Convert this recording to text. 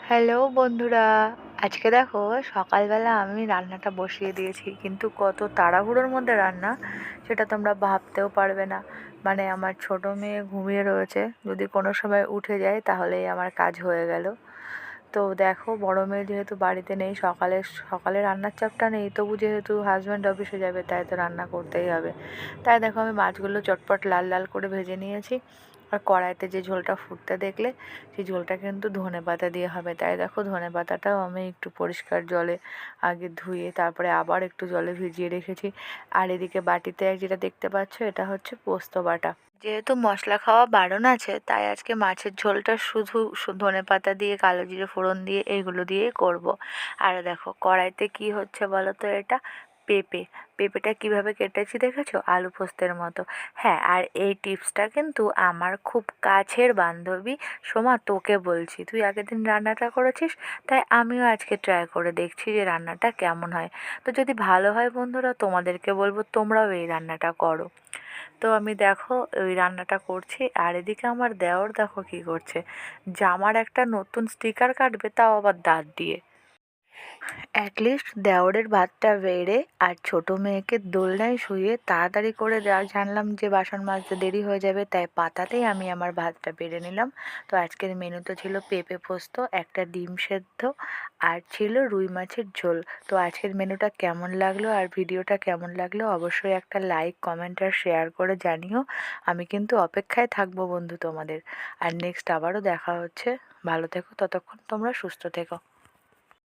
Hello বন্ধুরা, আজকে দেখো সকালবেলা আমি রান্নাটা বসিয়ে দিয়েছি, কিন্তু কত তাড়াহুড়োর মধ্যে রান্না সেটা তোমরা ভাবতেও পারবে না। মানে আমার ছোট মেয়ে ঘুমিয়ে রয়েছে, যদি কোনো সময় উঠে যায় তাহলেই আমার কাজ হয়ে গেল। তো দেখো বড় মেয়ে যেহেতু বাড়িতে নেই, সকালে সকালে রান্নার চাপটা নেই, তবু যেহেতু হাজব্যান্ড অফিসে যাবে তাই তো রান্না করতেই হবে। তাই দেখো আমি মাছগুলো চটপট লাল লাল করে ভেজে নিয়েছি। আর কড়াইতে যে ঝোলটা ফুটতে দেখলে, সেই ঝোলটা কিন্তু ধনেপাতা দিয়ে হবে। তাই দেখো ধনেপাতাটাও আমি একটু পরিষ্কার জলে আগে ধুয়ে তারপরে আবার একটু জলে ভিজিয়ে রেখেছি। আর এদিকে বাটিতে যেটা দেখতে পাচ্ছ, এটা হচ্ছে পোস্ত বাটা। যেহেতু মশলা খাওয়া বারণ আছে, তাই আজকে মাছের ঝোলটা শুধু ধনেপাতা দিয়ে, কালো জিরে ফোড়ন দিয়ে, এইগুলো দিয়েই করব। আর দেখো কড়াইতে কি হচ্ছে বলো তো, এটা পেঁপে। পেঁপেটা কিভাবে কেটেছি দেখেছো, আলু পোস্তের মতো। হ্যাঁ, আর এই টিপসটা কিন্তু আমার খুব কাছের বান্ধবী সোমা, তোকে বলছি, তুই আগের দিন রান্নাটা করেছিস, তাই আমিও আজকে ট্রাই করে দেখছি যে রান্নাটা কেমন হয়। তো যদি ভালো হয় বন্ধুরা, তোমাদেরকে বলবো তোমরাও এই রান্নাটা করো। তো আমি দেখো ওই রান্নাটা করছি, আর এদিকে আমার দেওর দেখো কী করছে, জামার একটা নতুন স্টিকার কাটবে, তাও আবার দাঁত দিয়ে। অ্যাটলিস্ট দেওরের ভাতটা বেড়ে আর ছোট মেয়েকে দোলনায় শুয়ে তাড়াতাড়ি করে দেওয়া, জানলাম যে বাসন মাজতে দেরি হয়ে যাবে, তাই পাতাতেই আমি আমার ভাতটা বেড়ে নিলাম। তো আজকের মেনুতে ছিল পেঁপে পোস্ত, একটা ডিম সেদ্ধ, আর ছিল রুই মাছের ঝোল। তো আজকের মেনুটা কেমন লাগলো আর ভিডিওটা কেমন লাগলো অবশ্যই একটা লাইক, কমেন্ট আর শেয়ার করে জানিও। আমি কিন্তু অপেক্ষায় থাকবো বন্ধু তোমাদের। আর নেক্সট আবারও দেখা হচ্ছে। ভালো থেকো, ততক্ষণ তোমরা সুস্থ থেকো।